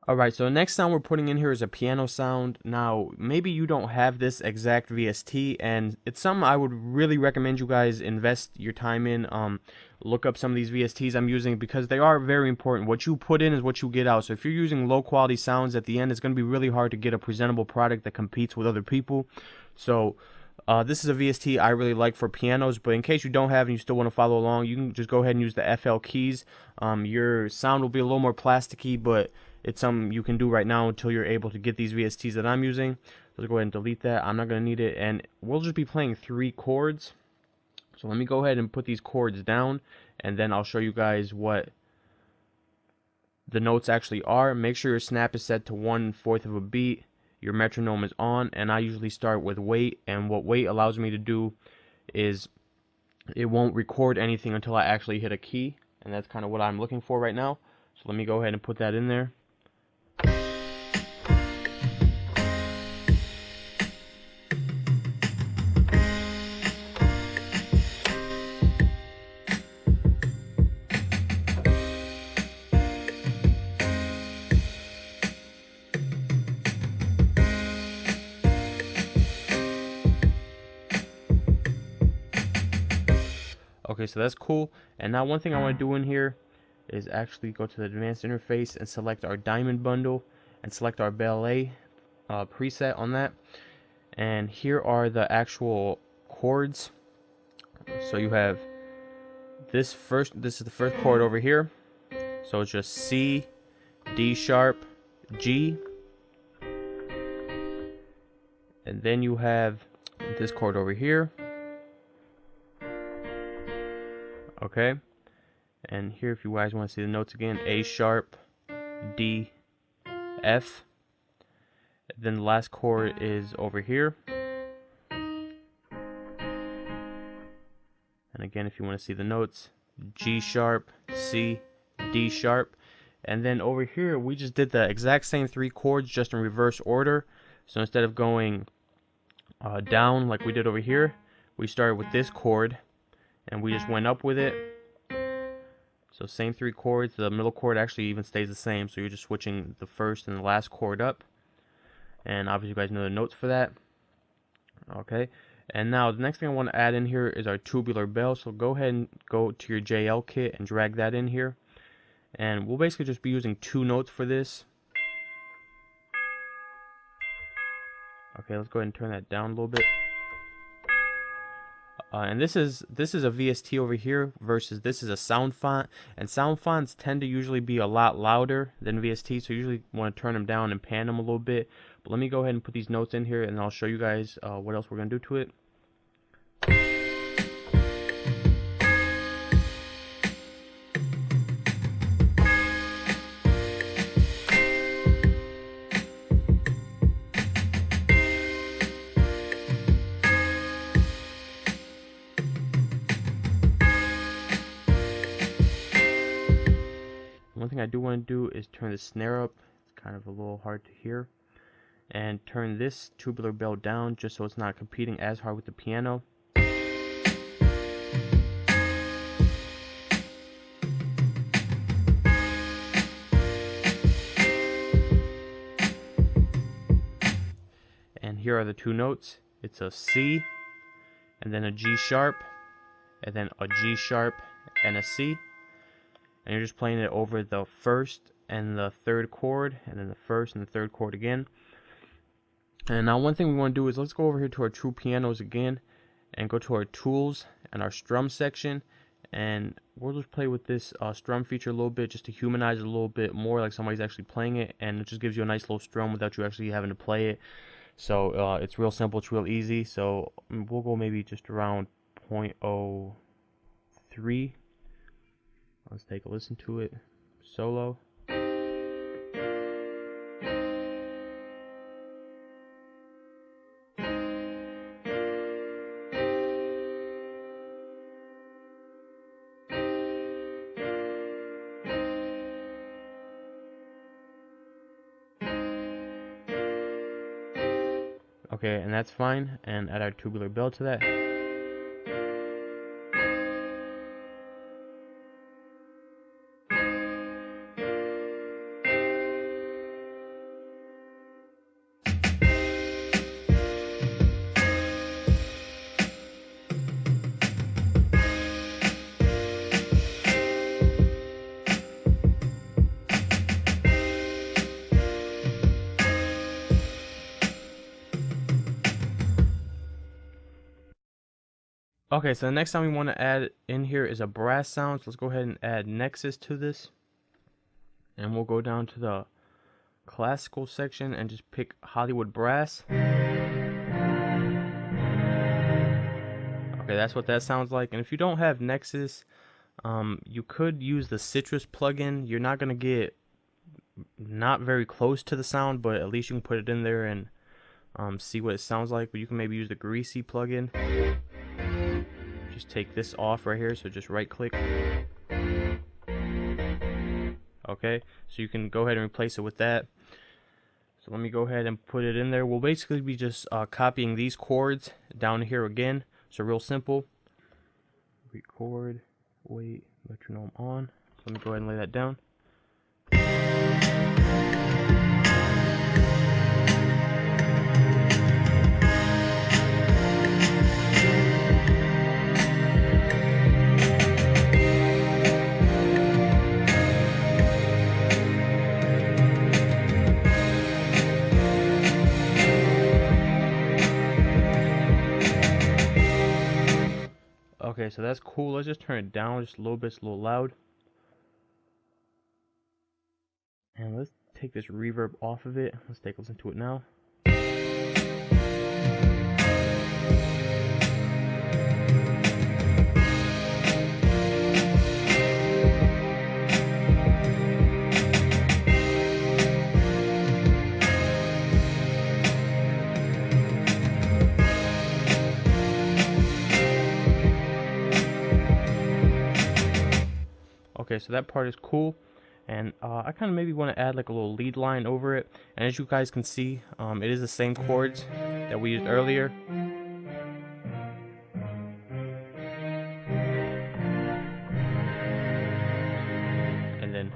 Alright, so the next sound we're putting in here is a piano sound. Now, maybe you don't have this exact VST, and it's something I would really recommend you guys invest your time in. Look up some of these VSTs I'm using because they are very important. What you put in is what you get out. So if you're using low quality sounds at the end, it's going to be really hard to get a presentable product that competes with other people. So this is a VST I really like for pianos, but in case you don't have and you still want to follow along, you can just go ahead and use the FL keys. Your sound will be a little more plasticky, but it's something you can do right now until you're able to get these VSTs that I'm using. So let's go ahead and delete that. I'm not going to need it, and we'll just be playing 3 chords. So let me go ahead and put these chords down, and then I'll show you guys what the notes actually are. Make sure your snap is set to 1/4 of a beat. Your metronome is on, and I usually start with wait, and what wait allows me to do is it won't record anything until I actually hit a key, and that's kind of what I'm looking for right now. So let me go ahead and put that in there. Okay, so that's cool. And now one thing I want to do in here is actually go to the advanced interface and select our diamond bundle and select our ballet preset on that. And here are the actual chords. So you have this is the first chord over here. So it's just C, D sharp, G. And then you have this chord over here. Okay. And here, if you guys want to see the notes again, A sharp, D, F. Then the last chord is over here. And again, if you want to see the notes, G sharp, C, D sharp. And then over here, we just did the exact same 3 chords, just in reverse order. So instead of going down like we did over here, we started with this chord, and we just went up with it. So same 3 chords. The middle chord actually even stays the same. So you're just switching the first and the last chord up. And obviously you guys know the notes for that. Okay. And now the next thing I want to add in here is our tubular bell. So go ahead and go to your JL kit and drag that in here. And we'll basically just be using 2 notes for this. Okay, let's go ahead and turn that down a little bit. And this is a VST over here versus this is a sound font, and sound fonts tend to usually be a lot louder than VST, so you usually want to turn them down and pan them a little bit. But let me go ahead and put these notes in here, and I'll show you guys what else we're gonna do to it. One thing I do want to do is turn the snare up. It's kind of a little hard to hear. And turn this tubular bell down just so it's not competing as hard with the piano. And here are the 2 notes. It's a C, and then a G sharp, and then a G sharp, and a C. And you're just playing it over the first and the third chord, and then the first and the third chord again. And now one thing we want to do is let's go over here to our true pianos again and go to our tools and our strum section, and we'll just play with this strum feature a little bit just to humanize it a little bit more like somebody's actually playing it, and it just gives you a nice little strum without you actually having to play it. So it's real simple, it's real easy. So we'll go maybe just around 0.03. Let's take a listen to it solo. Okay, and that's fine. And add our tubular bell to that. Okay, so the next time we want to add in here is a brass sound. So let's go ahead and add Nexus to this. And we'll go down to the classical section and just pick Hollywood Brass. Okay, that's what that sounds like. And if you don't have Nexus, you could use the Citrus plugin. You're not gonna get not very close to the sound, but at least you can put it in there and see what it sounds like. But you can maybe use the Greasy plugin. Just take this off right here, so just right click. Okay, so you can go ahead and replace it with that. So let me go ahead and put it in there. We'll basically be just copying these chords down here again. So real simple. Record, wait, metronome on. So let me go ahead and lay that down. Okay, so that's cool. Let's just turn it down just a little bit. It's a little loud. And let's take this reverb off of it. Let's take a listen to it now. Okay, so that part is cool, and I kind of maybe want to add like a little lead line over it. And as you guys can see, it is the same chords that we used earlier. And then,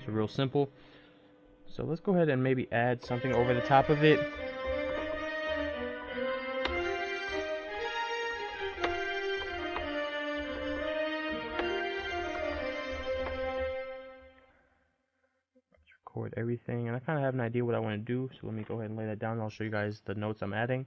so real simple. So let's go ahead and maybe add something over the top of it. Record everything, and I kind of have an idea what I want to do, so let me go ahead and lay that down and I'll show you guys the notes I'm adding.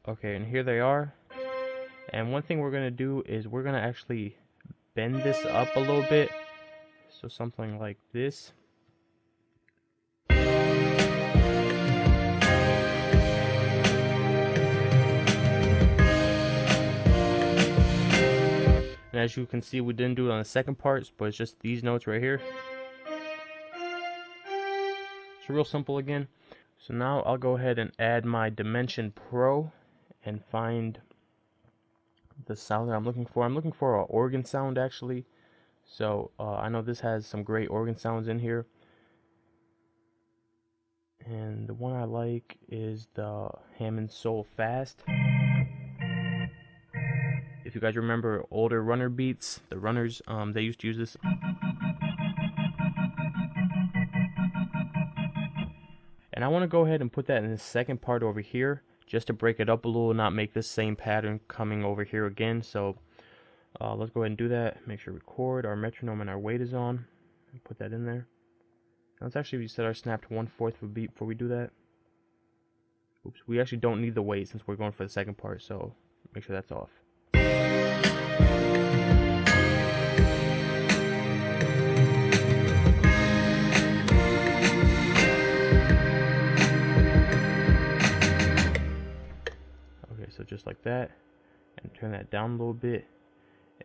Okay, and here they are. And one thing we're going to do is we're going to actually bend this up a little bit, so something like this. And as you can see, we didn't do it on the second part, but it's just these notes right here. It's real simple again. So now I'll go ahead and add my Dimension Pro and find the sound that I'm looking for. I'm looking for an organ sound actually. So I know this has some great organ sounds in here. And the one I like is the Hammond Soul Fast. If you guys remember older runner beats, the runners, they used to use this. And I want to go ahead and put that in the second part over here, just to break it up a little, not make this same pattern coming over here again. So let's go ahead and do that. Make sure record, our metronome and our weight is on. And put that in there. Let's actually set our snap to 1/4 of a beat before we do that. Oops, we actually don't need the weight since we're going for the second part, so make sure that's off. Okay, so just like that, and turn that down a little bit,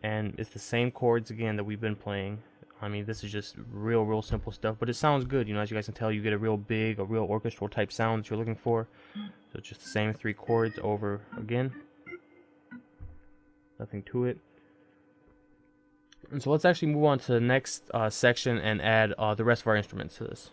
and it's the same chords again that we've been playing. I mean, this is just real simple stuff, but it sounds good. You know, as you guys can tell, you get a real big, a real orchestral type sound that you're looking for. So it's just the same 3 chords over again. Nothing to it. And so let's actually move on to the next section and add the rest of our instruments to this.